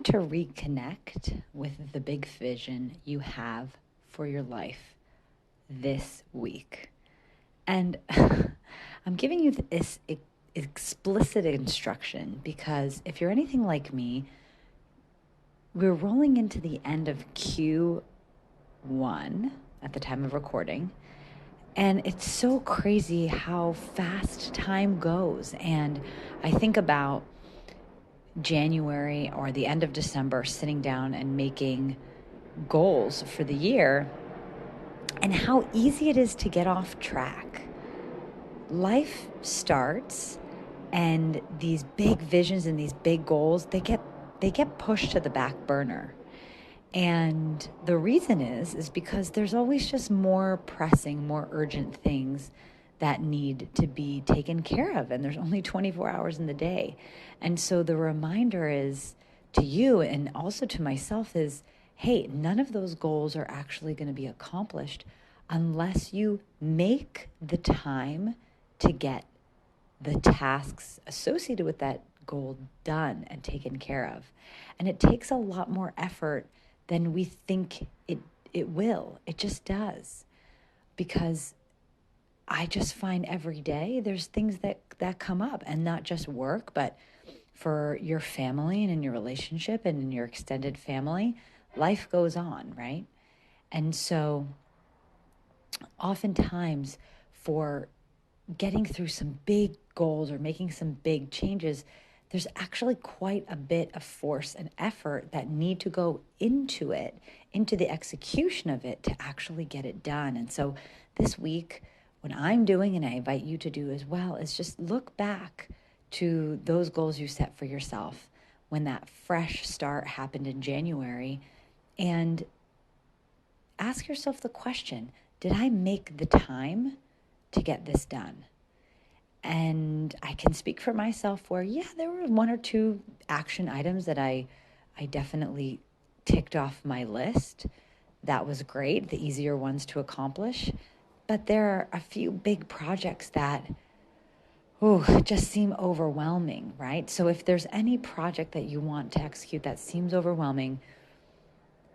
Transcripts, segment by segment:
to reconnect with the big vision you have for your life this week. And I'm giving you this explicit instruction because if you're anything like me, we're rolling into the end of Q1 at the time of recording. And it's so crazy how fast time goes. And I think about January or the end of December sitting down and making goals for the year and how easy it is to get off track. Life starts and these big visions and these big goals, they get pushed to the back burner. And the reason is because there's always just more pressing, more urgent things that need to be taken care of. And there's only 24 hours in the day. And so the reminder is to you and also to myself is, hey, none of those goals are actually going to be accomplished unless you make the time to get the tasks associated with that goal done and taken care of. And it takes a lot more effort than we think it will. It just does. Because I just find every day there's things that come up, and not just work, but for your family and in your relationship and in your extended family, life goes on, right? And so oftentimes for getting through some big goals or making some big changes, there's actually quite a bit of force and effort that need to go into it, into the execution of it to actually get it done. And so this week, what I'm doing, and I invite you to do as well, is just look back to those goals you set for yourself when that fresh start happened in January, and ask yourself the question, did I make the time to get this done? And I can speak for myself where, yeah, there were one or two action items that I definitely ticked off my list. That was great, the easier ones to accomplish. But there are a few big projects that, just seem overwhelming, right? So if there's any project that you want to execute that seems overwhelming,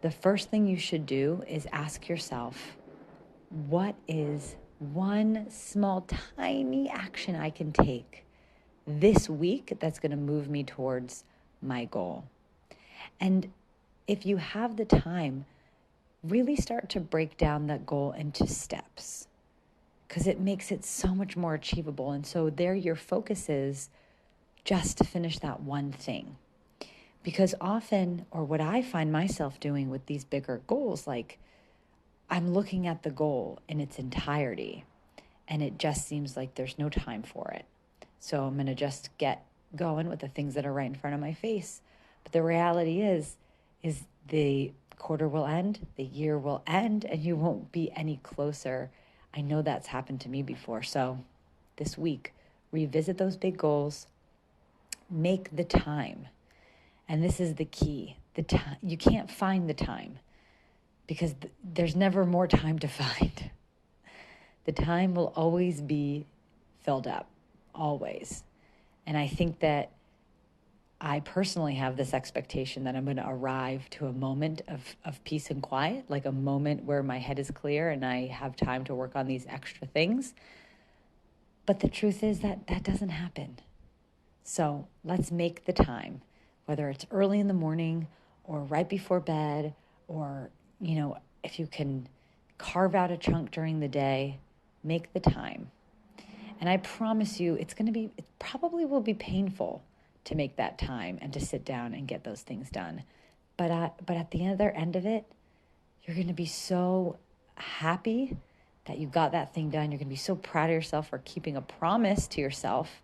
the first thing you should do is ask yourself, what is one small, tiny action I can take this week that's going to move me towards my goal? And if you have the time, really start to break down that goal into steps, because it makes it so much more achievable. And so there your focus is just to finish that one thing. Because often, or what I find myself doing with these bigger goals, like I'm looking at the goal in its entirety and it just seems like there's no time for it. So I'm going to just get going with the things that are right in front of my face. But the reality is the quarter will end, the year will end, and you won't be any closer. I know that's happened to me before. So this week, revisit those big goals, make the time. And this is the key. The time, you can't find the time because there's never more time to find. The time will always be filled up, always. And I think that I personally have this expectation that I'm going to arrive to a moment of peace and quiet, like a moment where my head is clear and I have time to work on these extra things. But the truth is that that doesn't happen. So let's make the time, whether it's early in the morning or right before bed, or, if you can carve out a chunk during the day, make the time. And I promise you, it probably will be painful to make that time and to sit down and get those things done. But at the other end of it, you're going to be so happy that you got that thing done. You're going to be so proud of yourself for keeping a promise to yourself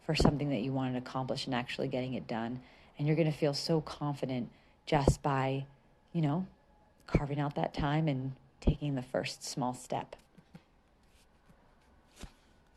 for something that you wanted to accomplish and actually getting it done. And you're going to feel so confident just by, carving out that time and taking the first small step.